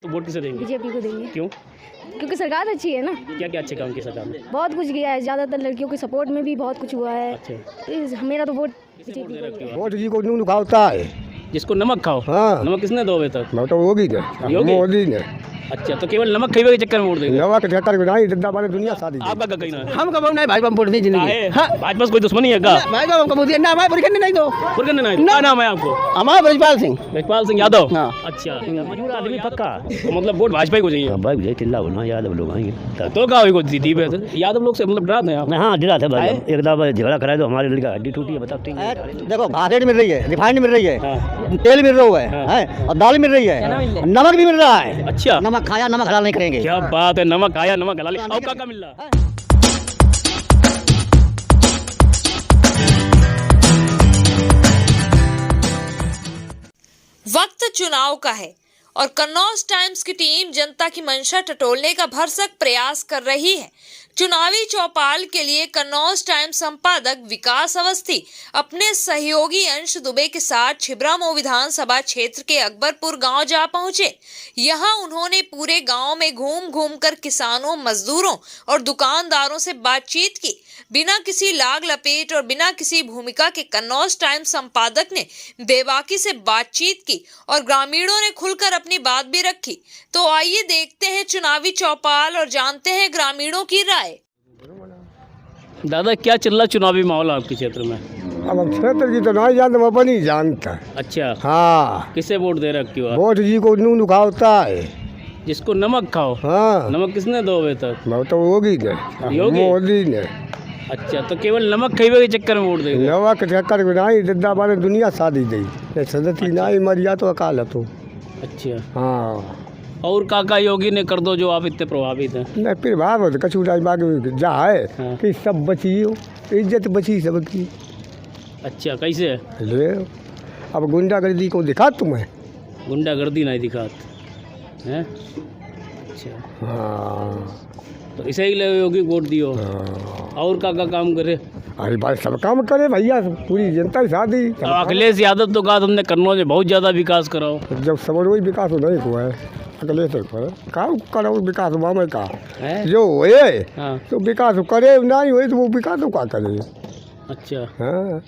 तो वोट किसे देंगे? बीजेपी को देंगे। क्यों? क्योंकि सरकार अच्छी है ना। क्या क्या अच्छे काम किए सरकार ने? बहुत कुछ किया है, ज़्यादातर लड़कियों के सपोर्ट में भी बहुत कुछ हुआ है। अच्छा, मेरा तो वोट किसे वोट दे रखे हो आप? वोट जी को नून खाता है। जिसको नमक खाओ। हाँ नमक किसने दो अभी तक? मैं तो होगी ने योगी? मोदी ने अच्छा, तो केवल नमक खाइबे के चक्कर में वोट देंगे? नवा के चक्कर में नहीं दद्दा वाले दुनिया शादी आपका क्या कहना है? हम कब नहीं भाई बम वोट दी जिंदगी भाजपा से कोई दुश्मनी है क्या? भाई बम कब दिया ना भाई परीक्षा नहीं दो फुरकन नहीं, क्या नाम है आपको? हमारा ब्रजपाल सिंह ब्रजपाल सिंह यादव। हाँ। अच्छा, मजबूर आदमी पक्का, तो मतलब वोट भाजपा को चाहिए। भाई मुझे चिल्ला बोलना यादव लोग आएंगे तो क्या होगी जीती पे? यादव लोग से मतलब डराते हैं आप? हाँ दिला था भाई एक दफा झगड़ा कराए तो हमारे लड़का हड्डी टूटी है बताते हैं। देखो घास मिल रही है, रिफाइंड मिल रही है, हाँ। तेल मिल रहा है और दाल मिल रही है, नमक भी मिल रहा है। अच्छा, नमक खाया नमक हलाल नहीं करेंगे। क्या बात है, नमक आया नमक हलाल। और क्या मिल रहा है? वक्त चुनाव का है और कन्नौज टाइम्स की टीम जनता की मंशा टटोलने का भरसक प्रयास कर रही है। चुनावी चौपाल के लिए कन्नौज टाइम्स संपादक विकास अवस्थी अपने सहयोगी अंश दुबे के साथ छिबरामऊ विधानसभा क्षेत्र के अकबरपुर गांव जा पहुंचे। यहां उन्होंने पूरे गांव में घूम घूम कर किसानों, मजदूरों और दुकानदारों से बातचीत की। बिना किसी लाग लपेट और बिना किसी भूमिका के कन्नौज टाइम्स संपादक ने बेबाकी से बातचीत की और ग्रामीणों ने खुलकर अपनी बात भी रखी। तो आइए देखते हैं चुनावी चौपाल और जानते हैं ग्रामीणों की राय। दादा, क्या चल रहा चुनावी माहौल आपके क्षेत्र में? अब हम क्षेत्र की तो नहीं जानते, मैं अपनी जानता है। अच्छा, हाँ किसे वोट दे रखे हो आप? वोट जी को नून खाता है। जिसको नमक खाओ। हाँ नमक किसने दो अभी तक? मैं तो होगी ने योगी? मोदी ने अच्छा, तो केवल नमक खाइबे के चक्कर में वोट देंगे? नवा के चक्कर में नहीं दद्दा वाले दुनिया शादी दी सदती नहीं मरिया तो अकाल तो। अच्छा, हाँ और काका योगी ने कर दो जो आप इतने प्रभावित हैं? नहीं फिर भाव कछु बाग जा है हाँ। कि सब बची हो, इज्जत बची सबकी। अच्छा, कैसे? ले अब गुंडागर्दी को दिखा तुम्हें। गुंडागर्दी नहीं दिखात हैं? अच्छा, हाँ तो इसे ही ले योगी वोट दियो। हाँ। और काका काम करे? अरे भाई सब काम करे भैया, पूरी जनता की शादी तो अखिलेश यादव तो कहा तुमने कन्नौज में बहुत ज़्यादा विकास कराओ। जब सब वही विकास हो नहीं हुआ है अगले से काम करो विकास हुआ में का है? जो होए हाँ। तो विकास करे, नहीं हुए तो वो विकास क्या करे। अच्छा, हाँ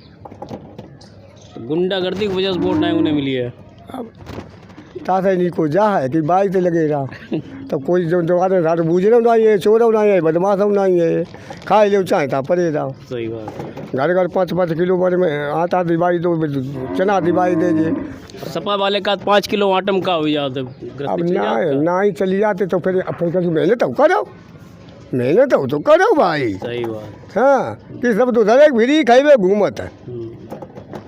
तो गुंडागर्दी की वजह से वोट नहीं उन्हें मिली है। अब तासे नहीं को जा है कि बाइक से लगेगा तो कोई जो दुकान साथ बूझना नहीं है, चोर नहीं है, बदमाश नहीं है, खाए ले चाहे था पड़ेगा। सही बात है। घर घर 5-5 किलो भर में आटा दिवाई दो, चना दिवाई देंगे। सपा वाले का 5 किलो आटम का हो जाते। अब ना ही चली जाते तो फिर अपने कभी मेहनत तो करो, मेहनत हो तो करो भाई। सही बात। हाँ कि सब तो धरे भिरी खाइबे घूमत है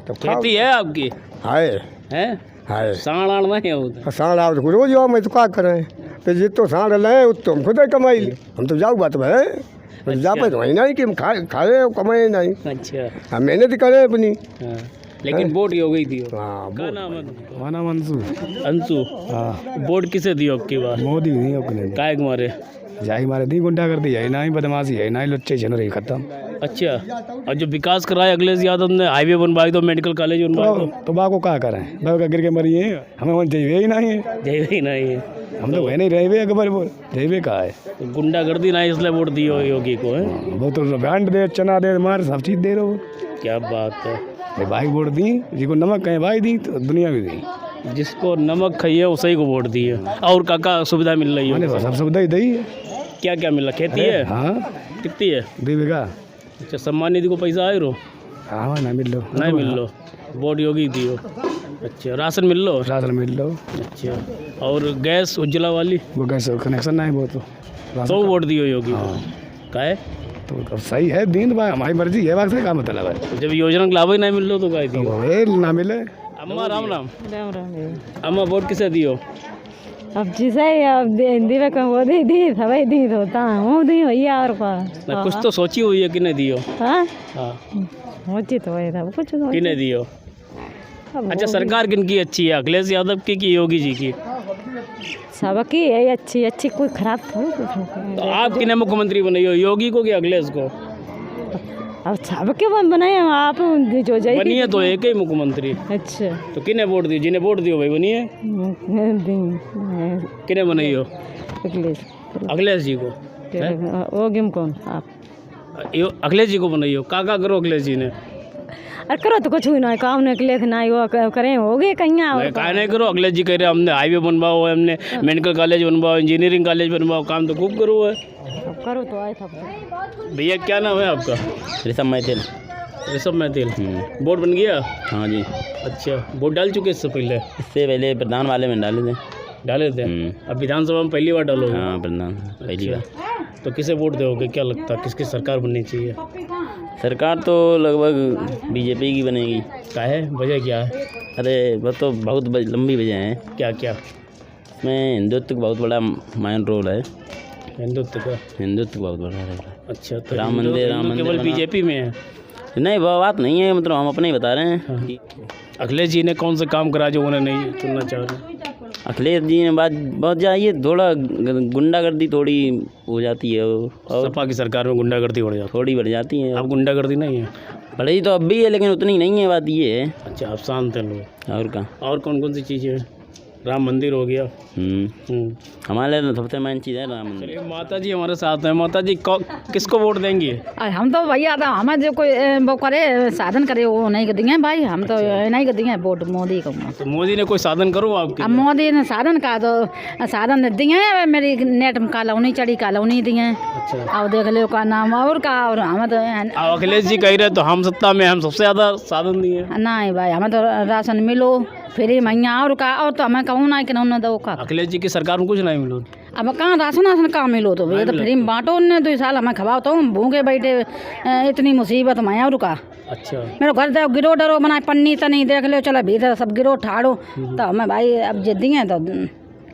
तो खेती है आपकी? है है साण आण नहीं होता। साढ़ आओ तो रोज आओ, मैं तो क्या करें तो जितो साढ़ लें उतो हम खुद ही कमाई ले। हम तो जाओ बात भाई जा पे वही नहीं कि हम खाए कमाए नहीं। अच्छा, हम मेहनत करें अपनी। हाँ। लेकिन वोट हो गई थी। हाँ क्या नाम है तुमका? हमारा नाम अंशु। अंशु, हाँ वोट किसे दियो अब की बार? मोदी नहीं अपने काय मारे? जाई मारे दी गुंडा कर दी है ना ही बदमाशी है ना ही लुच्चे छन रही खत्म। अच्छा, और जो विकास कराया अखिलेश यादव ने, हाईवे बनवाई दो, मेडिकल कॉलेज बनवाई दो, तो बाको क्या करें बाबा का गिर के मरी है, हमें वहाँ जाइए ही नहीं है। जय ही नहीं है। हम तो वह नहीं रहे अकबर बोल जाइए कहा है। तो गुंडागर्दी नहीं इसलिए वोट दियो योगी को है? वो तो बैंड दे चना दे मार सब चीज़ दे रहे हो। क्या बात है। भाई वोट दी जिसको नमक कहें भाई दी तो दुनिया भी दी। जिसको नमक खाइए उसी को वोट दिए। और काका सुविधा मिल रही मैंने है? सब सुविधा ही दी है। क्या क्या मिला? खेती है? हाँ कितनी है? 2 बीघा। अच्छा, सम्मान निधि को पैसा आए रो? हाँ ना मिल लो नहीं मिल लो, वोट योगी दियो। अच्छा, राशन मिल लो? राशन मिल लो। अच्छा, और गैस उज्ज्वला वाली? वो कैसे कनेक्शन नहीं वो तो वोट दियो योगी को? काहे? तो अब सही है दीन भाई हमारी मर्जी है बात से क्या मतलब है। जब योजना का लाभ ही नहीं मिल लो तो काय तो दियो? वो ना मिले। अम्मा राम राम। राम राम। अम्मा वोट किसे दियो? अब जिसे अब दिवे को वो दी सभी दी होता हूँ दी भैया और का कुछ तो सोची हुई है कि नहीं दियो? हाँ हाँ, होती तो है था कुछ कि नहीं दियो? अच्छा, सरकार किन की अच्छी है, अखिलेश यादव की कि योगी जी की? सबकी है अच्छी अच्छी, कोई खराब थोड़ी कुछ। तो आप किन्हें मुख्यमंत्री बनाइयो, योगी को कि अखिलेश को? अब सबके बनाए आप जो जाए बनी है तो एक ही मुख्यमंत्री, अच्छा तो किने वोट दियो? जिन्हें वोट दियो भाई बनी है। किने बनाई हो? अखिलेश जी को। वो गेम कौन आप अखिलेश जी को बनाई हो? का करो अखिलेश जी ने? अरे करो तो कुछ हुई ना, काम निकले थे ना, वो करें हो गए कहीं और काय नहीं करो। अखिलेश जी कह रहे हमने हाईवे बनवाओ, हमने मेडिकल कॉलेज बनवाओ, इंजीनियरिंग कॉलेज बनवाओ, काम तो खूब करो है। अब करो तो आए था। भैया क्या नाम है आपका? ऋषभ मैथिल। ऋषभ मैथिल। वोट बन गया? हाँ जी, अच्छा, वोट डाल चुके इससे पहले? इससे पहले प्रधान वाले में डाले थे। डाले थे? अब विधानसभा में पहली बार डालोगे? हाँ, प्रधान पहली बार। तो किसे वोट दोगे? क्या लगता है किसकी सरकार बननी चाहिए? सरकार तो लगभग बीजेपी की बनेगी। क्या है वजह, क्या है? अरे वो तो बहुत लंबी वजह है। क्या क्या? इसमें हिंदुत्व का बहुत बड़ा मायन रोल है। हिंदुत्व का? हिंदुत्व बहुत बड़ा रोल है। अच्छा, तो राम मंदिर केवल बीजेपी में है? नहीं, वो बात नहीं है, मतलब हम अपने ही बता रहे हैं। अखिलेश जी ने कौन सा काम करा जो उन्हें नहीं चुनना चाह रहे? अखिलेश जी ने बात बहुत जाइए, थोड़ा गुंडागर्दी थोड़ी हो जाती है, और सपा की सरकार में गुंडागर्दी बढ़ जाती थोड़ी बढ़ जाती है। है। अब गुंडागर्दी नहीं है? बढ़ी तो अब भी है, लेकिन उतनी नहीं है। बात ये है। अच्छा, अब शांत है लोग। और क्या? और कौन कौन सी चीज़ें हैं? राम मंदिर हो गया। हमारे लिए सबसे मेन चीज़ है राम मंदिर। चलिए, माता जी हमारे साथ हैं। माता जी किसको वोट देंगे? हम तो भैया तो हमें जो कोई वो करे साधन करे वो नहीं कर देंगे भाई, हम तो नहीं कर देंगे वोट मोदी को। तो मोदी ने कोई साधन करो आपके? अब मोदी ने साधन का तो साधन दिए, मेरी नेट में कॉलोनी चढ़ी, कॉलोनी दिए। अच्छा, अब देख लो का नाम और का, और हमें तो अब अखिलेश जी कह रहे तो हम सत्ता में, हम सबसे ज़्यादा साधन दिए। नहीं भाई, हमें तो राशन मिलो फ्री मैया और का, और तो हमें कहूँ ना कि ना दो का। अखिलेश जी की सरकार में कुछ नहीं मिलो। अब कहाँ राशन कहाँ मिलो? तो भैया तो फ्री में बांटो ने, 2 साल हमें खवाओ तो हम भूखे बैठे, इतनी मुसीबत मैं और का। अच्छा, मेरे घर दे गिरो डरो बनाए, पन्नी तनी देख लो, चलो भीतर सब गिरो ठाड़ो, तो हमें भाई अब जिद्दी हैं तो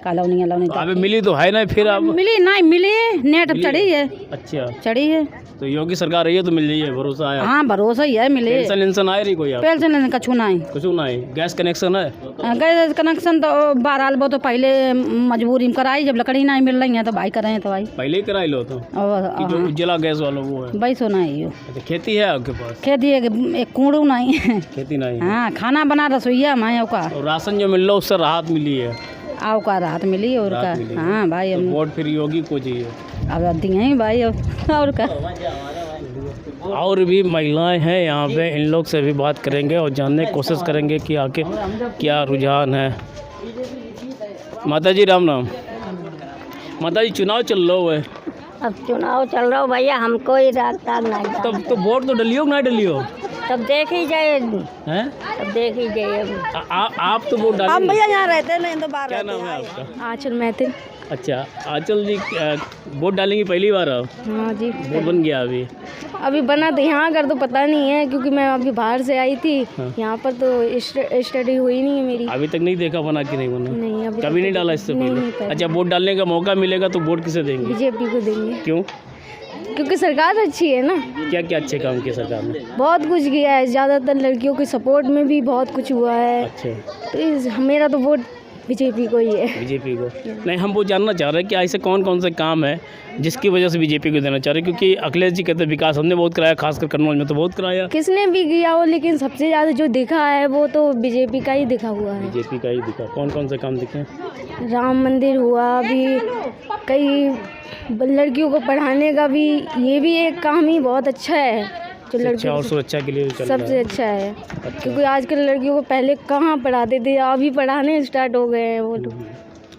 कॉलोनी लौनी अबे मिली तो है ना, फिर अब मिली नहीं मिली, नेट चढ़ी है। अच्छा, चढ़ी है तो योगी सरकार रही है तो मिल जाइए, भरोसा आया? हाँ भरोसा ही है, मिले। पेंशन आए रही कोई? आप पेंशन कछु नहीं, कुछ नहीं। गैस कनेक्शन है? गैस कनेक्शन तो बहरहाल वो तो पहले मजबूरी में कराई, जब लकड़ी नहीं मिल रही है तो भाई करें तो भाई पहले ही कराई लो। तो कि जो उज्ज्वला गैस वाला वो है भाई सो नहीं हो। अच्छा, खेती है आपके पास? खेती है कि एक कूड़ू नहीं है। खेती नहीं है। हाँ, खाना बना रसोईया मैं का, और राशन जो मिल रहा है उससे राहत मिली है? आओ का राहत मिली और का। हाँ भाई, तो वोट फिर योगी को चाहिए? अब दिए ही भाई और का। और भी महिलाएं हैं यहाँ पे, इन लोग से भी बात करेंगे और जानने की कोशिश करेंगे कि आगे क्या रुझान है। माता जी राम राम। माता जी, चुनाव चल रहा है? अब चुनाव चल रहा हो भैया, हमको ही रास्ता नहीं। तब तो वोट तो डलियो कि नहीं डलियो? तब देख ही जाए, हैं? तब देख ही जाए। आप तो वोट डालेंगे? हम भैया यहाँ रहते नहीं तो बाहर। क्या नाम है आपका? आंचल मैथिल। अच्छा, आंचल जी वोट डालेंगी पहली बार आप? हाँ जी, वोट बन गया अभी बना तो यहाँ कर तो पता नहीं है, क्योंकि मैं अभी बाहर से आई थी। हाँ। यहाँ पर तो स्टडी हुई नहीं है मेरी। अभी तक नहीं देखा बना कि नहीं बना? नहीं, अभी कभी नहीं डाला इससे पहले? अच्छा, वोट डालने का मौका मिलेगा तो वोट किसे देंगे? बीजेपी को देंगे। क्यों? क्योंकि सरकार अच्छी है ना। क्या क्या अच्छे काम किए सरकार ने? बहुत कुछ किया है, ज़्यादातर लड़कियों के सपोर्ट में भी बहुत कुछ हुआ है। अच्छा, तो मेरा तो वोट बीजेपी को ही है। बीजेपी को? नहीं, हम वो जानना चाह रहे हैं कि ऐसे कौन कौन से काम है जिसकी वजह से बीजेपी को देना चाह रहे हैं, क्योंकि अखिलेश जी कहते हैं विकास हमने बहुत कराया, खासकर कन्नौज में तो बहुत कराया। किसने भी किया हो, लेकिन सबसे ज़्यादा जो दिखा है वो तो बीजेपी का ही दिखा हुआ है। बीजेपी का ही दिखा। कौन कौन से काम दिखे? राम मंदिर हुआ, अभी कई लड़कियों को पढ़ाने का भी, ये भी एक काम ही बहुत अच्छा है जो शिक्षा और सुरक्षा के लिए चल रहा सबसे है। अच्छा है। क्योंकि आजकल लड़कियों को पहले कहाँ पढ़ाते थे, अभी पढ़ाने स्टार्ट हो गए हैं वो लोग।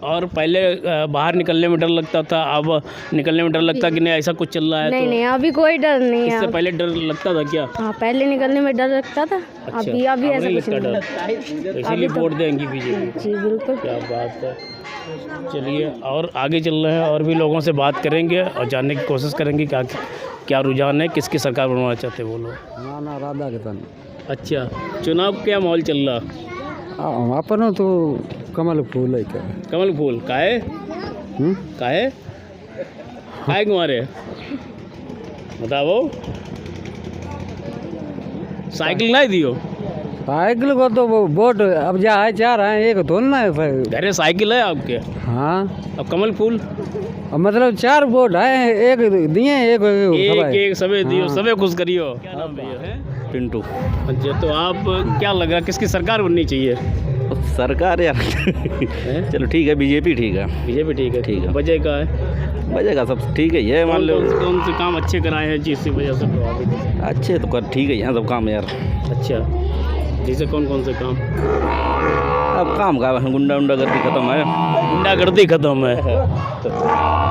और पहले बाहर निकलने में डर लगता था, अब निकलने में डर लगता कि नहीं ऐसा कुछ चल रहा है? नहीं तो नहीं, अभी कोई डर नहीं है। इससे पहले डर लगता था क्या? हाँ, पहले निकलने में डर लगता था। अच्छा, अभी अब ऐसा नहीं कुछ लगता नहीं डर, तो इसीलिए वोट देंगी बीजेपी? जी बिल्कुल। क्या बात है। चलिए, और आगे चल रहे हैं, और भी लोगों से बात करेंगे और जानने की कोशिश करेंगे क्या क्या रुझान है, किसकी सरकार बनवाना चाहते हैं वो लोग। ना राधा के तन। अच्छा, चुनाव क्या माहौल चल रहा? वहाँ पर ना तो कमल फूल है क्या? कमल फूल काहे काहे काहे कुमारे बताओ? साइकिल नहीं दियो? साइकिल को तो वो वोट अब जा है चार है एक थोड़ा ना है फिर। घरे साइकिल है आपके? हाँ अब कमल फूल अब मतलब चार वोट है एक दिए एक एक सबे दियो सबे खुश करियो। क्या नाम भैया? पिंटू। अच्छा, तो आप क्या लग रहा है किसकी सरकार बननी चाहिए? सरकार यार चलो ठीक है, बीजेपी ठीक है। बीजेपी ठीक है। ठीक है। वजह का है? वजह का सब ठीक है, ये मान लो कौन से काम अच्छे कराए हैं जिसकी वजह से प्रभावित है? अच्छे तो कर ठीक है यहाँ सब काम यार। अच्छा, जैसे कौन कौन से काम? अब काम का गुंडागर्दी खत्म है। गुंडागर्दी खत्म है।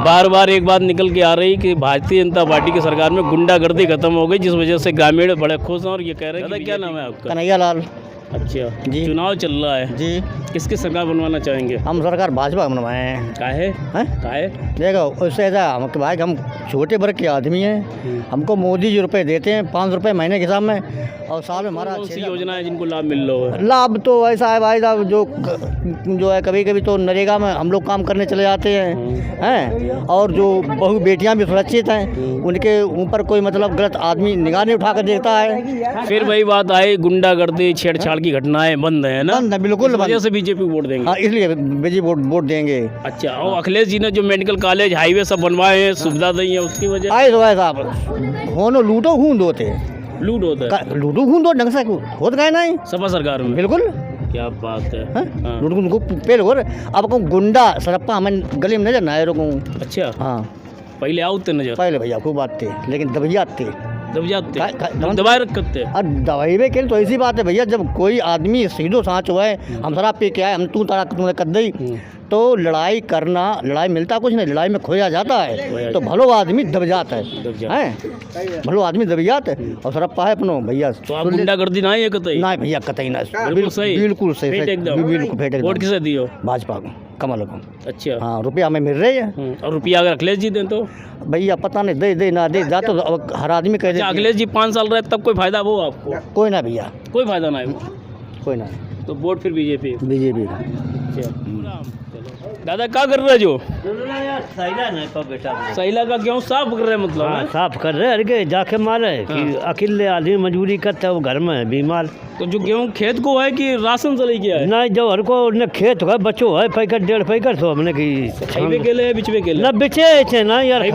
बार बार एक बात निकल के आ रही कि भारतीय जनता पार्टी की सरकार में गुंडागर्दी खत्म हो गई, जिस वजह से ग्रामीण बड़े खुश हैं और ये कह रहे हैं। क्या नाम है आपका? कन्हैया लाल अच्छा जी। चुनाव चल रहा है जी। किसकी सरकार बनवाना चाहेंगे? हम सरकार भाजपा बनवाए हैं। काहे? काहे? देखो उससे ऐसा हम कि भाई हम छोटे वर्ग के आदमी हैं, हमको मोदी जी रुपए देते हैं 5 रुपये महीने के हिसाब में, और साल में हमारा कौन सी योजना है जिनको लाभ मिल रहा है? लाभ तो ऐसा है भाई साहब जो है कभी कभी तो नरेगा में हम लोग काम करने चले जाते हैं, और जो बहू बेटियां भी सुरक्षित हैं, उनके ऊपर कोई मतलब गलत आदमी निगाह नहीं उठा कर देखता है। फिर वही बात आई, गुंडागर्दी छेड़छाड़ की घटनाएं बंद है ना? बंद है, बिल्कुल इस वजह बंद। से बीजेपी वोट देंगे। हाँ, इसलिए बीजेपी वोट देंगे। अच्छा, और अखिलेश जी ने जो मेडिकल कॉलेज हाईवे सब बनवाए हैं, सुविधा दी है, उसकी वजह आए तो साहब होनो लूटो खून दोते लूट होता है। लूटो खून दो ढंग से होत गए नहीं सपा सरकार में। बिल्कुल क्या बात है। हाँ। लूट खून को पेल हो अब कहूँ गुंडा सड़प्पा हमें गली में नजर ना आए रोकूँ। अच्छा, हाँ पहले आओते नजर, पहले भैया खूब बात थे, लेकिन दबैया थे दब जाते दबाए रखते। और दवाई में के तो ऐसी बात है भैया, जब कोई आदमी सीधो सांच हुआ है, हम शराब पी के आए, हम तू तारा तुमने कर दी, तो लड़ाई करना, लड़ाई मिलता कुछ नहीं, लड़ाई में खोया जाता है, तो भलो आदमी दब जाता है, भलो आदमी दब जाता है, और सरप्पा है अपनो भैया। तो आप गुंडागर्दी ना है कतई? ना भैया कतई ना, बिल्कुल सही, बिल्कुल सही, फेट एकदम। बिल्कुल फेट एकदम। वोट किसे दियो? भाजपा को, कमल को। अच्छा, हाँ, रुपया हमें मिल रही है। और रुपया अगर अखिलेश जी दें तो? भैया पता नहीं दे ना दे, जा तो अब हर आदमी कह दे। अखिलेश जी 5 साल रहे तब कोई फायदा वो आपको? कोई ना भैया, कोई फायदा ना है, कोई ना। तो वोट फिर बीजेपी? बीजेपी। दादा क्या कर रहे जो? सहीला का क्यों साफ कर रहे हैं मतलब? हाँ, साफ कर रहे अरे जाके मारे कि अकेले आदमी मजबूरी करता है, वो घर में है बीमार। तो जो गेहूँ खेत को है कि राशन चले गया है? नहीं, जो हर को ने खेत है बच्चो है पैकेट 1.5 पैकेट तो हमने की खाइबे के लिए बिचवे के लिए ना बेचे छे ना यार,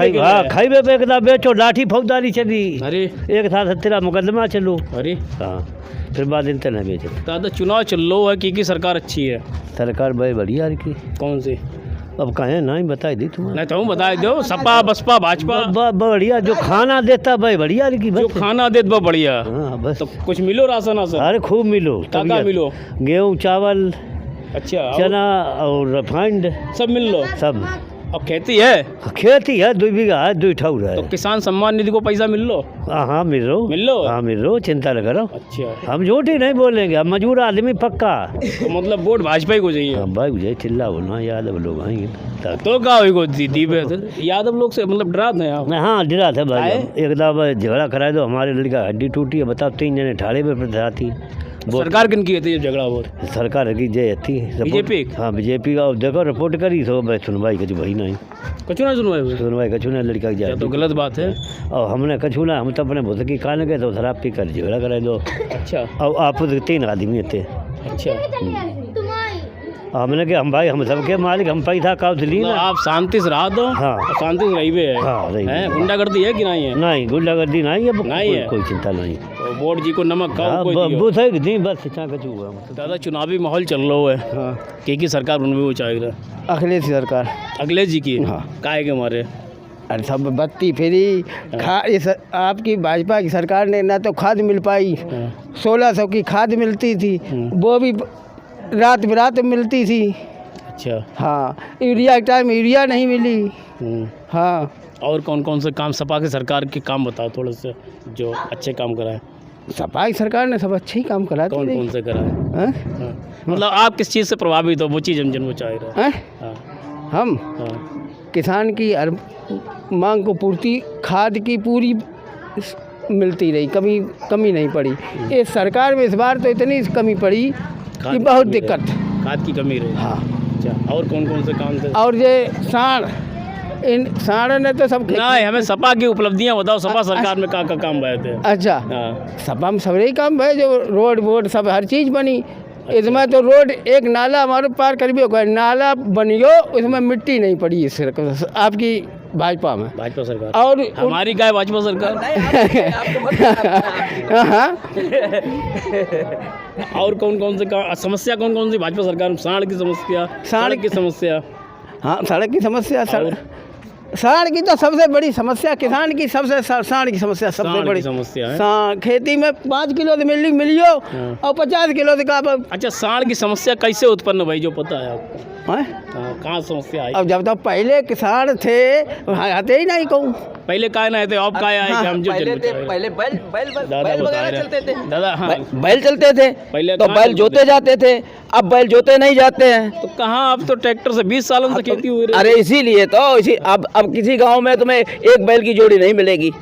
खाइबे पे एकदा बेचो लाठी फौजदारी चली। अरे एक साथ तेरा मुकदमा चलो। अरे हाँ, फिर बाद इनते ना बेचे। दादा चुनाव चल लो है की सरकार अच्छी है? सरकार भाई बढ़िया की। कौन सी? अब कहें नहीं बताई दी तुम्हें? नहीं तो बता दो, सपा बसपा भाजपा बढ़िया जो खाना देता भाई बढ़िया की, जो खाना देत बा बढ़िया। हाँ बस। तो कुछ मिलो राशन आसन? अरे खूब मिलो। क्या मिलो? गेहूँ चावल, अच्छा, चना और रिफाइंड सब मिल लो सब। अब खेती है? खेती है 2 बीघा है, 2 ठाउर है। तो किसान सम्मान निधि को पैसा मिल लो? हाँ मिल लो। हाँ मिल लो, चिंता न करो। अच्छा, हम झूठ ही नहीं बोलेंगे, हम मजबूर आदमी पक्का। तो मतलब वोट भाजपा ही को चाहिए? हाँ भाई मुझे चिल्ला बोलना, यादव लोग आएंगे तो क्या होगा दीदी पे यादव लोग से मतलब डरा थे आप? हाँ डरा था भाई, एकदम झगड़ा करा दो, हमारे लड़का हड्डी टूटी है, बताओ 3 जने ठाड़े पे प्रधाती। सरकार किन की थी जब झगड़ा हुआ? सरकार की जय थी बीजेपी। हाँ बीजेपी का, देखो रिपोर्ट करी तो भाई सुनवाई कछु भाई नहीं, कछु ना सुनवाई कछु ना, लड़का की जाए तो गलत बात है। और हमने कछु ना, हम तो अपने भूत की खाने गए तो शराब पी कर झगड़ा करा दो। अच्छा, और आप 3 आदमी थे। अच्छा, हमने के हम भाई हम सबके मालिक, हम पैसा काउंट ली ना। आप शांति से रहा दो। हाँ, शांति से रही है। हाँ रही। गुंडागर्दी है कि नहीं है? नहीं गुंडागर्दी नहीं है, नहीं है, कोई चिंता नहीं। तो वोट जी को नमक खाओ कोई दियो। बूथ है नहीं बस इतना कछु हुआ। दादा चुनावी माहौल चल रहा है, हाँ की सरकार बनवे वो चाहेगा? अखिलेश सरकार। अखिलेश जी की? हाँ। काहे के मारे? अरे सब बत्ती फ्री आपकी भाजपा की सरकार ने ना तो खाद मिल पाई, 1600 की खाद मिलती थी, वो भी रात बिरात मिलती थी। अच्छा, हाँ, यूरिया के टाइम यूरिया नहीं मिली। हाँ, और कौन कौन से काम सपा की सरकार के काम बताओ थोड़े से जो अच्छे काम कराए? सपा की सरकार ने सब अच्छे ही काम करा। कौन कौन से कराए? मतलब आप किस चीज़ से प्रभावित हो, वो चीज़ हम वो चाह रहे हैं? हम किसान की हर मांग को पूर्ति खाद की पूरी मिलती रही, कमी नहीं पड़ी। इस सरकार में इस बार तो इतनी कमी पड़ी कि बहुत दिक्कत, खाद की कमी रही। हाँ। अच्छा, और कौन कौन से काम थे? और ये साढ़ इन साढ़े ने तो सब ना हमें सपा की उपलब्धियां बताओ, सपा सरकार में का काम हुए थे? अच्छा, हाँ। सब हम सब ही काम भाई, जो रोड वोड सब हर चीज़ बनी। इसमें तो रोड एक नाला हमारे पार करीब हो गया, नाला बनियो उसमें मिट्टी नहीं पड़ी इस आपकी भाजपा में, भाजपा सरकार। और हमारी क्या है भाजपा सरकार? हाँ और कौन कौन से समस्या कौन कौन सी भाजपा सरकार में? सड़क की समस्या, सड़क की समस्या। हाँ, सड़क की समस्या, सड़क की तो सबसे बड़ी समस्या, किसान की सबसे सड़क की समस्या सबसे बड़ी समस्या है। खेती में 5 किलो से मिलियो और 50 किलो से का। अच्छा, साढ़ की समस्या कैसे उत्पन्न भाई, जो पता है आपको? कहाँ समस्या आई? अब जब तक पहले किसान थे आते ही नहीं कहूँ, पहले काय ना थे, अब काय आए? हम जो पहले बैल वगैरह चलते थे दादा। हाँ, बैल चलते थे पहले तो बैल जोते जाते थे, अब बैल जोते नहीं जाते हैं। तो कहाँ, अब तो ट्रैक्टर से 20 सालों से खेती हुई रही। अरे इसीलिए तो अब किसी गांव में तुम्हें एक बैल की जोड़ी नहीं मिलेगी।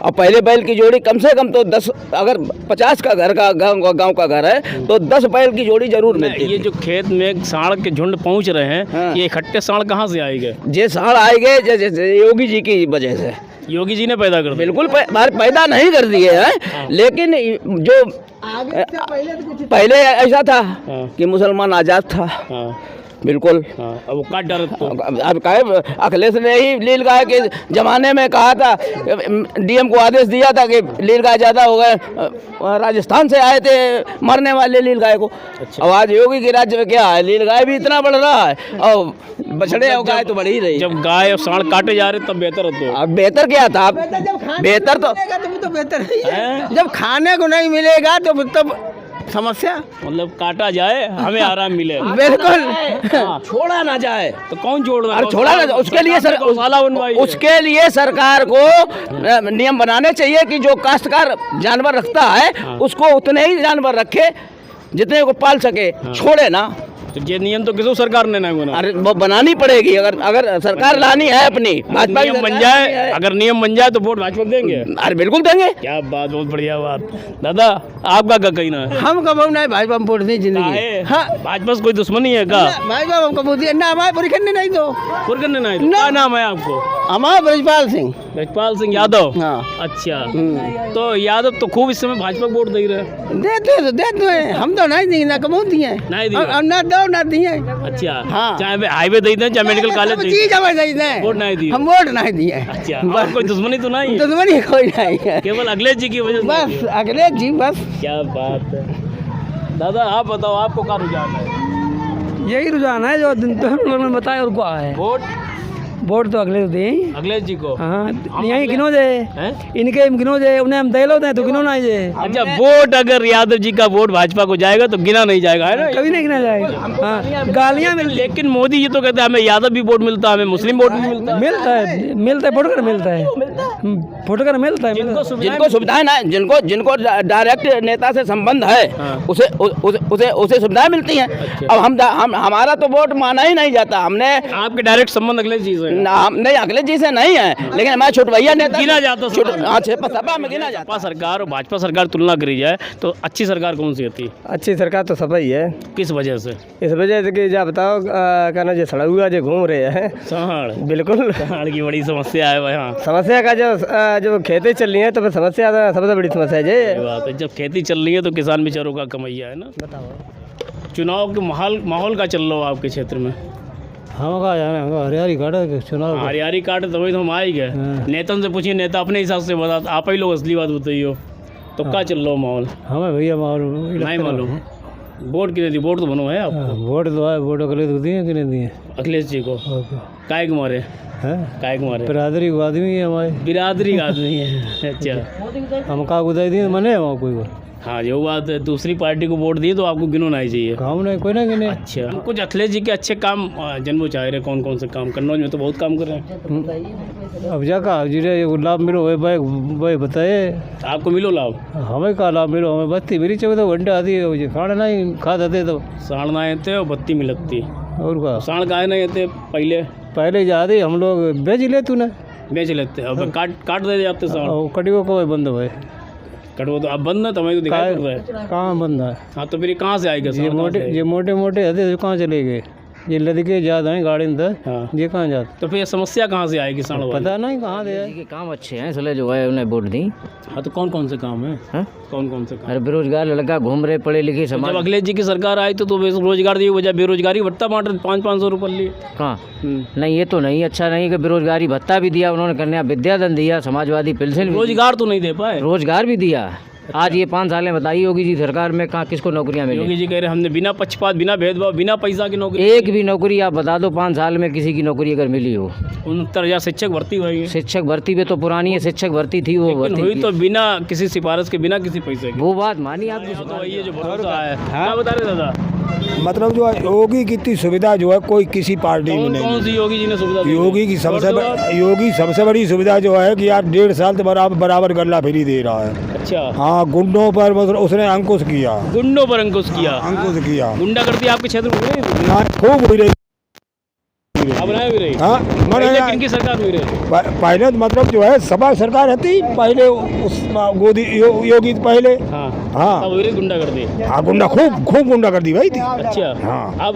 और पहले बैल की जोड़ी कम से कम तो 10, अगर 50 का घर का गांव का घर है तो 10 बैल की जोड़ी जरूर मिलती है। ये जो खेत में साढ़ के झुंड पहुंच रहे हैं, हाँ। ये इकट्ठे साढ़ कहाँ से आएंगे? ये साढ़ आएंगे जैसे योगी जी की वजह से। योगी जी ने पैदा कर दिया? बिल्कुल पैदा नहीं कर दिए हैं, हाँ। लेकिन जो पहले ऐसा था, हाँ। कि मुसलमान आज़ाद था, हाँ। बिल्कुल, हाँ। अब वो काट डर तो अब कहे अखिलेश ने ही नील गाय के ज़माने में कहा था, डीएम को आदेश दिया था कि नील गाय ज़्यादा हो गए, राजस्थान से आए थे मरने वाले नील गाय को। अच्छा। अब आज योगी के राज्य में क्या है, नील गाय भी इतना बढ़ रहा है और बछड़े और गाय तो बढ़ ही रही। जब गाय और सांड काटे जा रहे तब बेहतर होता। अब बेहतर क्या था? बेहतर तो बेहतर है, जब खाने को नहीं मिलेगा तो तब समस्या, मतलब काटा जाए हमें आराम मिले। बिल्कुल, छोड़ा ना जाए तो कौन छोड़ रहा है? छोड़ा ना जाए, उसके लिए सरकार को नियम बनाने चाहिए कि जो काश्तकार जानवर रखता है, हाँ। उसको उतने ही जानवर रखे जितने को पाल सके, हाँ। छोड़े ना। तो ये नियम तो किसी सरकार ने नहीं बना। अरे वो बनानी पड़ेगी, अगर सरकार लानी है अपनी, भाजपा नियम बन जाए, अगर नियम बन जाए तो वोट भाजपा देंगे। अरे बिल्कुल देंगे। क्या बात, बहुत बढ़िया बात। दादा आपका क्या कहना है? हम कब नहीं भाजपा में वोट नहीं जिंदगी। हाँ, भाजपा से कोई दुश्मनी है क्या? भाजपा हम कब ना हमारे पूरी करने नहीं दो, पूरी करने नहीं। क्या नाम है आपको? हमारा ब्रजपाल सिंह। ब्रजपाल सिंह यादव? हाँ। अच्छा, तो यादव तो खूब इस समय भाजपा को वोट दे रहे हैं। देते हैं, हम तो नहीं देंगे, ना कमो दिए, ना दो ना दिए। अच्छा, हाँ। चाहे हाईवे दे दें, चाहे मेडिकल कॉलेज दे दें, वोट नहीं दिए। हम वोट नहीं दिए। अच्छा, और कोई दुश्मनी तो नहीं? दुश्मनी कोई नहीं है, केवल अखिलेश जी की वजह से। बस अखिलेश जी, बस। क्या बात है। दादा आप बताओ, आपको क्या रुझान है? यही रुझान है जो उन्होंने बताया और क्या है। वोट तो अखिलेश दें, अखिलेश जी को। हाँ, यही गिनो दे, इनके गिनो दे, उन्हें हम दे लो दे तो गिनो नहीं जाए। अच्छा, वोट अगर यादव जी का वोट भाजपा को जाएगा तो गिना नहीं जाएगा, है ना? कभी नहीं गिना जाएगा। हाँ, गालियाँ मिल। लेकिन मोदी जी तो कहते हैं हमें यादव भी वोट मिलता है, हमें मुस्लिम वोट भी मिलता है, फुटकर मिलता है, फुटकर मिलता है। जिनको सुविधाएं ना, जिनको डायरेक्ट नेता से संबंध है, उसे सुविधाएं मिलती हैं। अब हमारा तो वोट माना ही नहीं जाता। हमने आपके डायरेक्ट संबंध अखिलेश जी से नहीं, अखिलेश जी से नहीं है, लेकिन हमारा छोट भैया नेता गिना जाता। सपा में गिना जाता। सपा सरकार और भाजपा सरकार तुलना करी जाए तो अच्छी सरकार कौन सी होती है? अच्छी सरकार तो सपा ही है। किस वजह से? इस वजह से कि जा बताओ, कहना जो सड़ुआ जो घूम रहे हैं साढ़, बिल्कुल साढ़ की बड़ी समस्या है यहाँ। समस्या का जो खेती चल रही है तो फिर समस्या सबसे बड़ी समस्या है जी। बात है, जब खेती चल रही है तो किसान बेचारों का कमैया है ना। बताओ, चुनाव के माहौल का चल रहा हो आपके क्षेत्र में? हम कहा हरियारी कार्ड चुनाव, हरियारी कार्ड तभी तो हम आए गए। नेता से पूछिए, नेता अपने हिसाब से बता, आप ही लोग असली बात बताइए। तो क्या चल रहा माहौल? हमें भैया माहौल नहीं मालूम। वोट कितने दी? वोट तो बनो है आपको? वोट तो है, वोट अखिलेश को दिए कि नहीं दिए? अखिलेश जी को। काय के मारे? काय के मारे? बिरादरी को आदमी है, हमारे बिरादरी का आदमी है। अच्छा, हम का गुदाई दिए मने वहाँ कोई। हाँ, जो बात है, दूसरी पार्टी को वोट दिए तो आपको गिनोना ही चाहिए। काम नहीं, कोई ना गिने। अच्छा, कुछ अखिलेश जी के अच्छे काम जन्मो चाह रहे, कौन कौन से काम? कन्नौज में तो बहुत काम कर रहे हैं। अब जा का जिरे लाभ मिलो भाई बताए, आपको मिलो लाभ? हमें का लाभ मिलो, हमें बत्ती मेरी 14 घंटे आती है, खाना नहीं खा देते तो साढ़ ना आते और बत्ती मिलती और का साढ़ का नहीं आते। पहले जाते हम लोग बेच ले, तूने बेच लेते, अब काट दे जाते साढ़। कटियो को बंद भाई, कटवा तो अब बंद है, तो हमें तो दिखाई पड़ रहा है। कहाँ बंद है? हाँ, तो फिर कहाँ से आएगा? ये मोटे मोटे हथे कहाँ चले गए? ये लड़के ज़्यादा हैं गाड़ी अंदर। हाँ। ये कहाँ जाते? तो फिर ये समस्या कहाँ से आएगी किसानों वाली? पता नहीं कहाँ दे के काम अच्छे हैं इसलिए जो है उन्हें वोट दी। हाँ, तो कौन कौन से काम है? हाँ? कौन कौन से काम? अरे बेरोजगार लड़का घूम रहे, पढ़े लिखे जब समाज। अखिलेश जी की सरकार आई तो रोजगार दी वजह बेरोजगारी भत्ता बांट 500 रुपये लिए। कहाँ? नहीं, ये तो नहीं अच्छा नहीं कि बेरोजगारी भत्ता भी दिया उन्होंने, कन्या विद्याधन दिया, समाजवादी पेंशन भी रोजगार तो नहीं दे पाए। रोजगार भी दिया। आज ये 5 साल में बताइए योगी जी सरकार में कहाँ किसको नौकरियाँ मिली? योगी जी कह रहे हमने बिना पक्षपात, बिना भेदभाव, बिना पैसा की नौकरी। एक भी नौकरी आप बता दो 5 साल में किसी की नौकरी अगर मिली हो? 69,000 शिक्षक भर्ती हुई है। शिक्षक भर्ती भी तो पुरानी है, शिक्षक भर्ती थी वो भर्ती हुई तो बिना किसी सिफारिश के, बिना किसी पैसे के। वो बात मानी आपकी। तो ये जो भरोसा है, क्या बता रहे दादा? मतलब जो है योगी की इतनी सुविधा जो है कोई किसी पार्टी में नहीं। कौन सी योगी जी ने सुविधा दी? योगी की सबसे बड़ी सुविधा जो है कि यार 1.5 साल से बराबर गल्ला फ्री दे रहा है। अच्छा। हाँ, गुंडों पर मतलब उसने अंकुश किया। गुंडों पर अंकुश किया। अंकुश किया। गुंडागर्दी आपके क्षेत्र में हुई नहीं? ना खूब हुई रही। अब भी रही। हाँ, किनकी सरकार में रही? पहले मतलब जो है सपा सरकार रहती पहले, उस गोदी योगी पहले। हाँ। हाँ, अब हुई रही गुंडागर्दी। हाँ, गुंडा खूब गुंडागर्दी भाई थी। अच्छा। हाँ।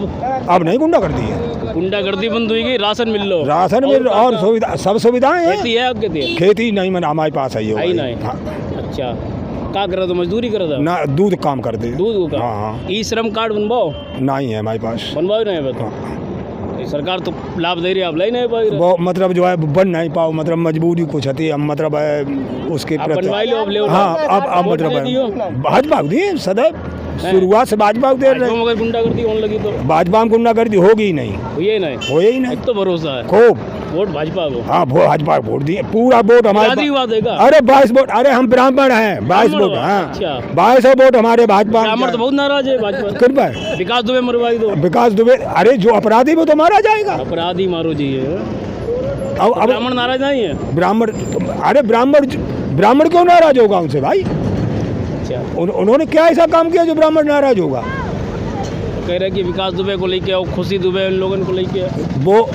अब नहीं गुंडागर्दी है। गुंडागर्दी बंद हुई, राशन मिल लो, राशन मिल और सुविधा, सब सुविधाएं हैं। खेती है आपके लिए? खेती नहीं, मैंने हमारे पास है आई नहीं। अच्छा, क्या कर रहा था? मजदूरी कर रहा था ना, दूध काम करते। दूध का? हाँ। ई श्रम कार्ड बनवाओ? नहीं है हमारे पास। बनवाओ नहीं बता। सरकार तो लाभ दे रही है, आप ले नहीं पाई। वो मतलब जो है बन नहीं पाओ, मतलब मजबूरी कुछ थी। हम मतलब उसके प्रति। हाँ, अब मतलब भाजपा दिए सदैव, शुरुआत से भाजपा दे रहे। अगर गुंडागर्दी होने लगी तो भाजपा में गुंडागर्दी होगी ही नहीं। हो ही नहीं। तो भरोसा है खूब वोट भाजपा को। हाँ, भाजपा वोट दिए, पूरा वोट हमारे। अरे 22 वोट। अरे हम ब्राह्मण हैं, 22 वोट। हाँ, 22 वोट हमारे भाजपा। ब्राह्मण तो बहुत नाराज है भाजपा। कृपा विकास दुबे मरवाई दो। विकास दुबे, अरे जो अपराधी वो तो मारा जाएगा। अपराधी मारो जी। अब ब्राह्मण नाराज नहीं है? ब्राह्मण, अरे ब्राह्मण क्यों नाराज होगा उनसे भाई? उन्होंने क्या ऐसा काम किया जो ब्राह्मण नाराज होगा? कह रहे कि विकास दुबे को लेके आओ, खुशी दुबे, उन लोगों को लेके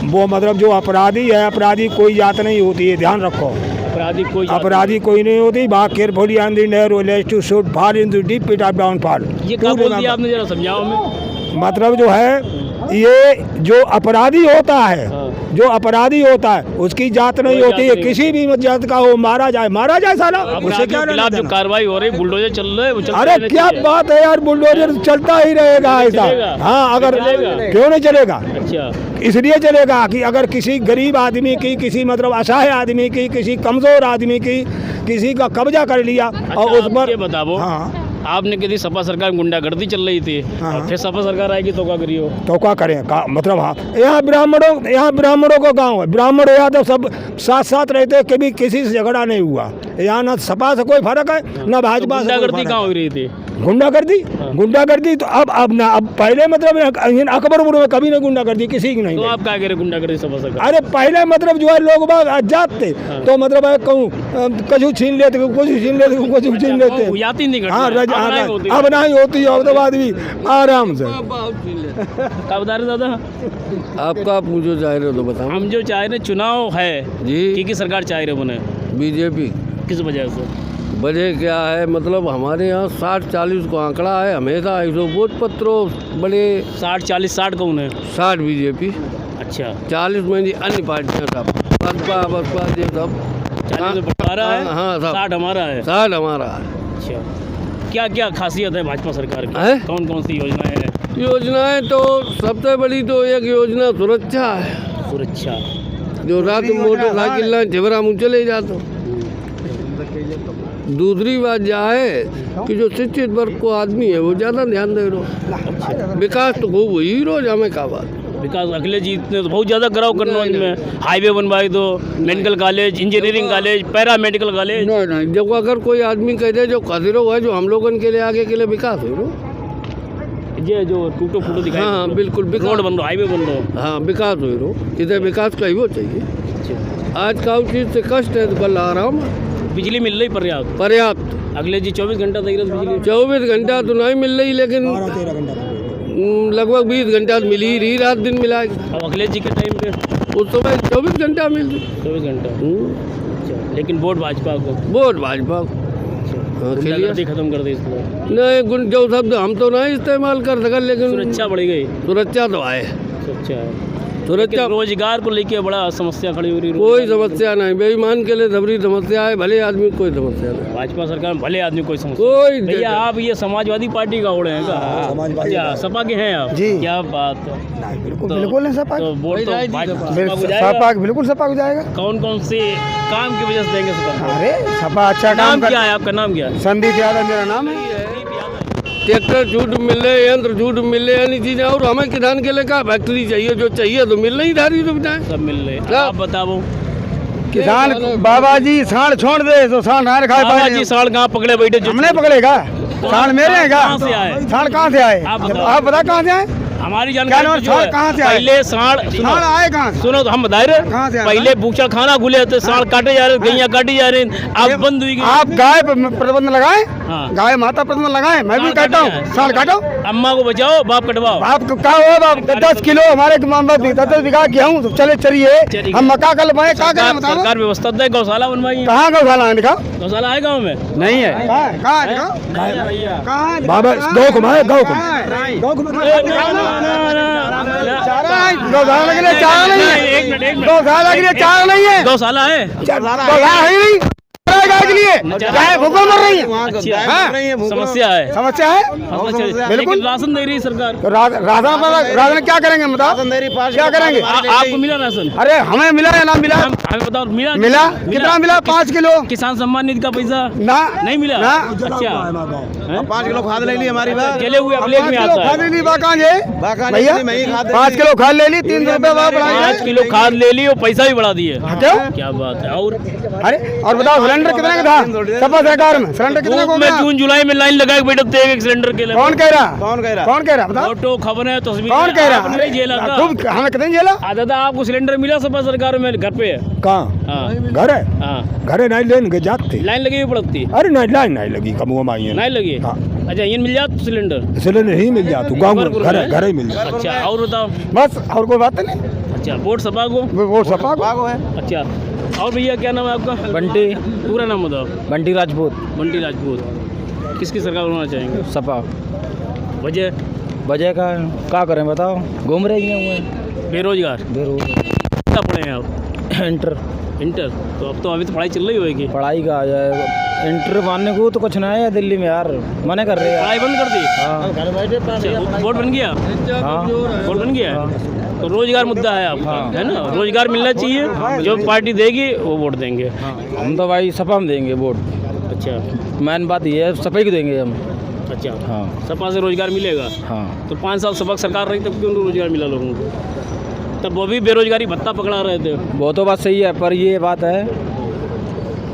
वो मतलब जो अपराधी है, अपराधी कोई जात नहीं होती है, ध्यान रखो। अपराधी कोई नहीं होती। बात carefully on the narrow ledge to shoot fall into deep pit of downfall. ये क्या बोल दिया आपने, जरा समझाओ हमें। मतलब जो है ये जो अपराधी होता है, जो अपराधी होता है उसकी जात नहीं होती है, किसी भी जात का हो, मारा जाए साला। उससे क्या खिलाफ जो कार्रवाई हो रही, बुलडोजर चल रहे हैं। अरे क्या बात है यार, बुलडोजर चलता ही रहेगा ऐसा। हाँ, अगर क्यों नहीं चलेगा? अच्छा, इसलिए चलेगा कि अगर किसी गरीब आदमी की, किसी मतलब असहाय आदमी की, किसी कमजोर आदमी की, किसी का कब्जा कर लिया और उस पर बताओ। हाँ, आपने कही सपा सरकार गुंडागर्दी चल रही थी। हाँ। और फिर सपा सरकार आएगी तो क्या करियो? तो क्या करें मतलब। हाँ, यहाँ ब्राह्मणों का गांव है, ब्राह्मण यादव सब साथ रहते, कभी किसी से झगड़ा नहीं हुआ। यहाँ ना सपा से कोई फर्क है, ना भाजपा से। गुंडागर्दी कहाँ हो रही थी? गुंडागर्दी तो अब पहले मतलब अकबरपुर में कभी नहीं गुंडागर्दी किसी की नहीं। तो आप क्या कह रहे गुंडागर्दी सपा सरकार? अरे पहले मतलब जो है लोग बाग आजाद थे। तो मतलब कहूँ कुछ छीन लेते, कुछ छीन लेते। हाँ, अब नहीं होती है। तो बाद भी आराम से। क्या बता रहे दादा? आपका आप मुझे चाह रहे हो तो बताओ। हम जो चाह रहे चुनाव है जी, की सरकार चाह रहे बने? बीजेपी। किस वजह से? वजह क्या है, मतलब हमारे यहाँ 60-40 को आंकड़ा है हमेशा। ऐसो वोट पत्रों बड़े 60-40 कौन है? 60 बीजेपी। अच्छा, 40 में जी अन्य पार्टियाँ सब, बसपा ये सब। 40 बंटवारा है। हाँ, 60 हमारा है। 60 हमारा है। अच्छा, क्या क्या खासियत है भाजपा सरकार की? कौन कौन सी योजनाएं हैं? योजनाएं तो सबसे बड़ी तो एक योजना सुरक्षा है। सुरक्षा, जो रात मोटरसाइकिल ना झिवरा मुँह चले जाते। दूसरी बात यह है कि जो शिक्षित वर्ग को आदमी है वो ज़्यादा ध्यान दे रहा। विकास तो खूब हुई रोज, हमें क्या बात। विकास अखिलेश जी ने तो बहुत ज़्यादा कराओ करना इनमें। हाईवे बनवाई दो, medical college, engineering college, para medical college. नहीं, जब अगर कोई आदमी कह दे जो खजरो है, जो हम लोगों के लिए आगे के लिए विकास हो ये जो टूटो फूटो दिखाई। हाँ, बिल्कुल। रोड बन रहा, हाईवे बन रहा। हाँ, विकास हो इधर विकास का ही वो चाहिए। आज का चीज़ से कष्ट है तो कल आराम। बिजली मिल रही पर्याप्त। अखिलेश जी 24 घंटा दे रहे बिजली। 24 घंटा तो नहीं मिल रही, लेकिन लगभग 20 घंटा मिल ही रही, रात दिन मिला। अब अखिलेश जी के टाइम पे उस समय 24 घंटा मिल रही। 24 घंटा। लेकिन वोट भाजपा को। वोट भाजपा को। गुंडागर्दी खत्म कर दी इसको। नहीं, जो शब्द हम तो नहीं इस्तेमाल कर सका, लेकिन सुरक्षा बढ़ गई। सुरक्षा तो आए। अच्छा है। लेकिन रोजगार को लेके बड़ा समस्या खड़ी हो रही है। कोई समस्या नहीं, बेईमान के लिए धबरी समस्या है, भले आदमी को कोई समस्या नहीं। भाजपा सरकार में भले आदमी कोई समस्या कोई भैया आप ये समाजवादी पार्टी का ओढ़े हैं क्या? समाजवादी क्या सपा के हैं आप? जी। क्या बात है? बिल्कुल नहीं सपा तो वोट तो भाजपा को जाएगा। सपा बिल्कुल सपा को जाएगा। कौन कौन से काम की वजह से देंगे सपा? अरे सपा अच्छा नाम काम क्या है आपका? नाम क्या है? संदीप यादव मेरा नाम है। ट्रैक्टर झूठ मिले, यंत्र झूठ मिले, यानी चीजें। और हमें किसान के लिए क्या फैक्ट्री चाहिए, जो चाहिए तो मिल नहीं रही सुविधाएं। सब मिल रहे। आप बताओ किसान बाबा जी साढ़ छोड़ दे तो साढ़ ना खाए बाबा जी साढ़ कहाँ पकड़े बैठे? हमने पकड़ेगा साढ़ मेरे हैं कहाँ से आए? साढ़ कहाँ से आए? आप बताओ। आप बता कहाँ से आए? हमारी जानकारी क्या तो जो है, कहाँ से आए? पहले साढ़ साढ़ आए कहाँ से? सुनो तो हम बता रहे कहाँ से आए? पहले बूचा खाना गुले थे, साढ़ काटे जा रहे, गैया काटी जा रही, अब बंद हुई। आप गाय प्रतिबंध लगाए, हाँ। गाय माता प्रतिबंध लगाए। मैं भी कहता हूँ साढ़ काटो, अम्मा को बचाओ, बाप कटवाओ। बाप क्या हो बाप 10 किलो हमारे 10 बीघा गेहूँ तो चले चलिए, हम मक्का कर लगाए। क्या करें बताओ? सरकार व्यवस्था दे, गौशाला बनवाई। कहाँ गौशाला है? दिखाओ गौशाला है गाँव में? नहीं है। कहाँ दिखाओ? बाबा गौ घुमाए, गौ गौशाला के लिए चारा नहीं है। गौशाला के लिए चारा नहीं है। गौशाला है? गौशाला है ही नहीं गाय के लिए। गाय भूखों मर रही है। समस्या है। समस्या है बिल्कुल। राशन दे रही है सरकार। तो राशन क्या करेंगे बताओ? क्या करेंगे? आपको मिला राशन? अरे हमें मिला या ना मिला? हमें बताओ। मिला? मिला कितना मिला? 5 किलो। किसान सम्मान निधि का पैसा ना नहीं मिला? ना। अच्छा 5 किलो खाद ले ली हमारी बात। चले हुए अप्लेट में आता है। खाद ले ली भैया, 5 किलो खाद ले ली, 300 रुपये 5 किलो खाद ले ली और पैसा भी बढ़ा दिए। क्या बात है? और बताओ सिलेंडर कितने का था सपा सरकार में? सिलेंडर कितने को? मैं जून जुलाई में लाइन लगा के बैठते एक सिलेंडर के लिए। कौन कह रहा बताओ? फोटो खबरें तस्वीर। कौन कह रहा? नहीं जेला था। खूब हमें कितने जेला? दादा आपको सिलेंडर मिला सपा सरकार में? घर पे है? कहाँ? हाँ घर है। हाँ घर है नहीं लेने जाते। लाइन लगी हुई पड़ती? अरे नहीं लाइन नहीं लगी, कम मांगी नहीं लगी। अच्छा ये मिल जाता सिलेंडर? सिलेंडर ही मिल जाता गाँव घर ही मिल जाता। अच्छा और बताओ। बस और कोई बात नहीं। अच्छा वोट सपा को? वोट सपा को है। अच्छा और भैया क्या नाम है आपका? बंटी। पूरा नाम बताओ। बंटी राजपूत। बंटी राजपूत। किसकी सरकार बनाना चाहेंगे? सपा। वजह का क्या करें बताओ? घूम रहे हैं बेरोजगार। कितना पढ़े हैं आप? इंटर। तो अब तो अभी तो पढ़ाई चल रही होगी। पढ़ाई का आ जाएगा इंटर मानने को तो कुछ ना है दिल्ली में यार, मना कर रहे हैं। पढ़ाई बंद कर दी? हाँ। घर बैठे वोट बन गया? हाँ वोट बन गया। तो रोजगार मुद्दा है आपका, है ना? रोजगार मिलना चाहिए, जो पार्टी देगी वो वोट देंगे। हम तो भाई सपा में देंगे वोट। अच्छा मेन बात ये है, सपा को देंगे हम। अच्छा हाँ सपा से रोजगार मिलेगा? हाँ। तो 5 साल सपा सरकार रही तब क्यों रोजगार मिला लोगों को? तब वो भी बेरोजगारी भत्ता पकड़ा रहे थे। वो तो बात सही है, पर ये बात है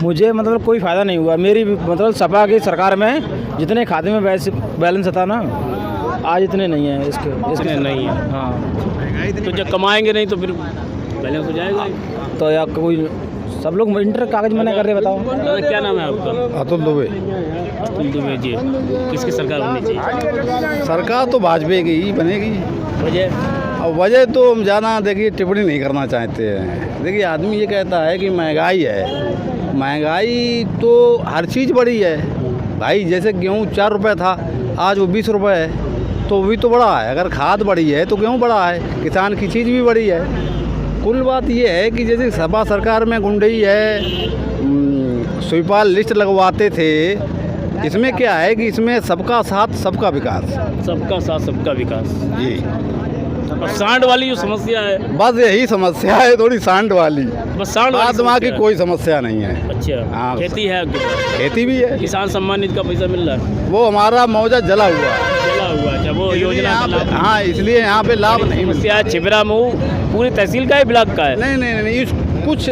मुझे मतलब कोई फ़ायदा नहीं हुआ। मेरी मतलब सपा की सरकार में जितने खाते में बैलेंस था ना, आज इतने नहीं है। इसके नहीं है। हाँ तो जब कमाएंगे नहीं तो फिर बैलेंस हो जाएगा। तो या कोई सब लोग इंटर कागज मना कर रहे। बताओ क्या नाम है आपका? अतुल दुबे। अतुल दुबे जी। किसकी सरकार होनी चाहिए? सरकार तो भाजपा की ही बनेगी। वजह तो हम ज़्यादा देखिए टिप्पणी नहीं करना चाहते हैं। देखिए आदमी ये कहता है कि महंगाई है, महंगाई तो हर चीज़ बढ़ी है भाई। जैसे गेहूँ 4 रुपये था, आज वो 20 रुपये है, तो भी तो बढ़ा है। अगर खाद बढ़ी है तो गेहूँ बढ़ा है, किसान की चीज़ भी बढ़ी है। कुल बात ये है कि जैसे सपा सरकार में गुंडई है, स्वीपाल लिस्ट लगवाते थे। इसमें क्या है कि इसमें सबका साथ सबका विकास। सबका साथ सबका विकास जी। सांड वाली जो समस्या है, बस यही समस्या है, थोड़ी सांड वाली। बस सांड वाली आत्मा की कोई समस्या नहीं है। अच्छा हाँ, खेती है आपके पास? खेती भी है। किसान सम्मान निधि का पैसा मिल रहा है? वो हमारा मौजा जला हुआ है। अच्छा वो योजना का लाभ? हाँ इसलिए यहाँ पे लाभ नहीं मिलता। समस्या छिबरा मऊ पूरी तहसील का है, ब्लॉक का है? नहीं कुछ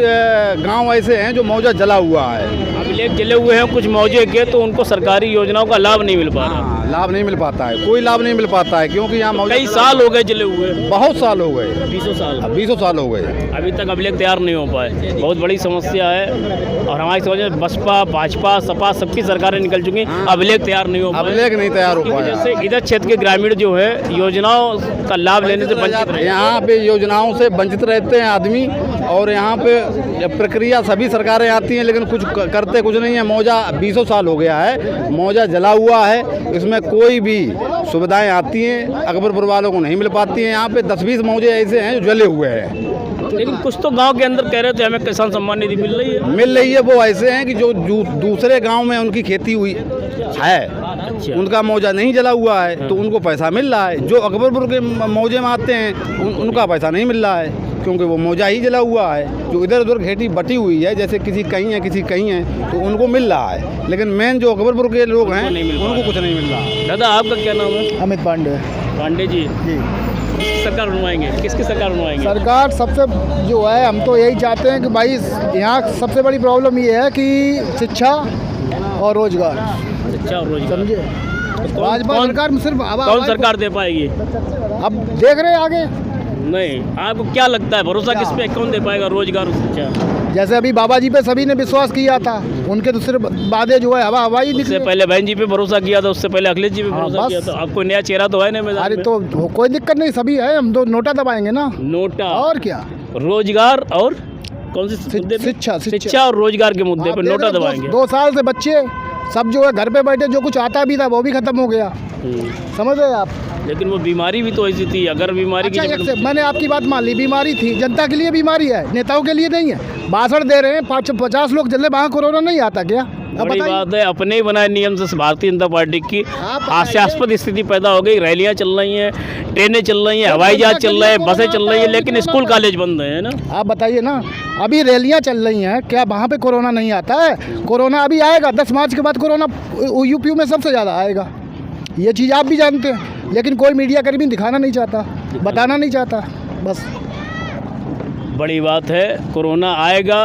गांव ऐसे हैं जो मौजा जला हुआ है। अब लेक जले हुए हैं कुछ मौजे के, तो उनको सरकारी योजनाओं का लाभ नहीं मिल पा रहा। हाँ, लाभ नहीं मिल पाता है, कोई लाभ नहीं मिल पाता है, क्योंकि यहाँ कई साल हो गए जले हुए। बहुत साल हो गए। 20 साल। 20 साल हो गए, अभी तक अभिलेख तैयार नहीं हो पाए। बहुत बड़ी समस्या है। और हमारी समझ में बसपा भाजपा सपा सबकी सरकारें निकल चुकी हैं, अभिलेख तैयार नहीं हो पाए। अभिलेख नहीं तैयार हो पाया। जैसे इधर क्षेत्र के ग्रामीण जो है योजनाओं का लाभ लेने से वंचित रहे। यहाँ पे योजनाओं से वंचित रहते हैं आदमी। और यहाँ पे प्रक्रिया सभी सरकारें आती हैं लेकिन कुछ करते कुछ नहीं है। मौजा 20 साल हो गया है, मौजा जला हुआ है, इसमें कोई भी सुविधाएं आती हैं अकबरपुर वालों को नहीं मिल पाती हैं। यहाँ पे 10-20 मौजे ऐसे हैं जो जले हुए हैं। लेकिन कुछ तो गांव के अंदर कह रहे थे हमें किसान सम्मान निधि मिल रही है। वो ऐसे हैं कि जो दूसरे गांव में उनकी खेती हुई है, उनका मौजा नहीं जला हुआ है तो उनको पैसा मिल रहा है। जो अकबरपुर के मौजे में आते हैं उनका पैसा नहीं मिल रहा है क्योंकि वो मौजा ही जला हुआ है। जो इधर उधर खेती बटी हुई है, जैसे किसी कहीं है किसी कहीं है, तो उनको मिल रहा है, लेकिन मेन जो अकबरपुर के लोग हैं उनको कुछ नहीं मिल रहा। दादा आपका क्या नाम है? अमित पांडे। पांडे जी किसकी सरकार बनवाएंगे? किसकी सरकार बनवाएंगे? सरकार सबसे जो है, हम तो यही चाहते हैं कि भाई यहाँ सबसे बड़ी प्रॉब्लम ये है कि शिक्षा और रोजगार। शिक्षा और रोजगार समझे? भाजपा सरकार में सिर्फ कौन सरकार दे पाएगी? अब देख रहे हैं आगे। नहीं, आपको क्या लगता है भरोसा किस पे, कौन दे पाएगा रोजगार और शिक्षा? जैसे अभी बाबा जी पे सभी ने विश्वास किया था, उनके दूसरे वादे जो है हवाई निकले। उससे पहले बहन जी पे भरोसा किया था, उससे पहले अखिलेश जी पे भरोसा किया था। आपको नया चेहरा तो है ना मैदान अरे में? तो कोई दिक्कत नहीं, सभी है, हम तो नोटा दबाएंगे ना। नोटा और क्या, रोजगार और कौन सी मुद्दे पे? शिक्षा और रोजगार के मुद्दे पे नोटा दबाएंगे। 2 साल से बच्चे सब जो है घर पे बैठे, जो कुछ आता भी था वो भी खत्म हो गया। समझ रहे आप? लेकिन वो बीमारी भी तो ऐसी थी, अगर बीमारी की मैंने आपकी बात मान ली, बीमारी थी, जनता के लिए बीमारी है, नेताओं के लिए नहीं है। भाषण दे रहे हैं, 50 लोग चल रहे, वहाँ कोरोना नहीं आता क्या? बड़ी बात है, अपने ही बनाए नियम से भारतीय जनता पार्टी की हास्यास्पद स्थिति पैदा हो गई। रैलियां चल रही हैं, ट्रेनें चल रही हैं, हवाई जहाज चल रहे हैं, बसें चल रही हैं, लेकिन स्कूल कॉलेज बंद है ना। आप बताइए ना, अभी रैलियां चल रही हैं, क्या वहाँ पे कोरोना नहीं आता है? कोरोना अभी आएगा, 10 मार्च के बाद कोरोना यूपी में सबसे ज़्यादा आएगा, ये चीज़ आप भी जानते हैं, लेकिन कोई मीडिया कर्मी दिखाना नहीं चाहता, बताना नहीं चाहता। बस बड़ी बात है, कोरोना आएगा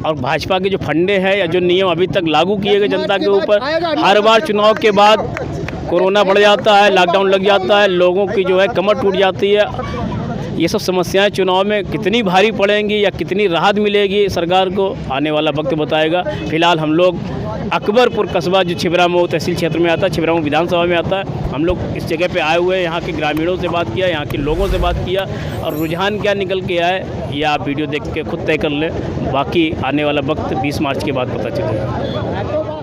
और भाजपा के जो फंडे हैं या जो नियम अभी तक लागू किए गए जनता के ऊपर, हर बार चुनाव के बाद कोरोना बढ़ जाता है, लॉकडाउन लग जाता है, लोगों की जो है कमर टूट जाती है। ये सब समस्याएं चुनाव में कितनी भारी पड़ेंगी या कितनी राहत मिलेगी सरकार को, आने वाला वक्त बताएगा। फिलहाल हम लोग अकबरपुर कस्बा जो छिबरामऊ तहसील क्षेत्र में आता है, छिबरामऊ विधानसभा में आता है, हम लोग इस जगह पे आए हुए हैं। यहाँ के ग्रामीणों से बात किया, यहाँ के लोगों से बात किया, और रुझान क्या निकल के आए ये आप वीडियो देख के खुद तय कर लें। बाकी आने वाला वक्त 20 मार्च के बाद पता चलेगा।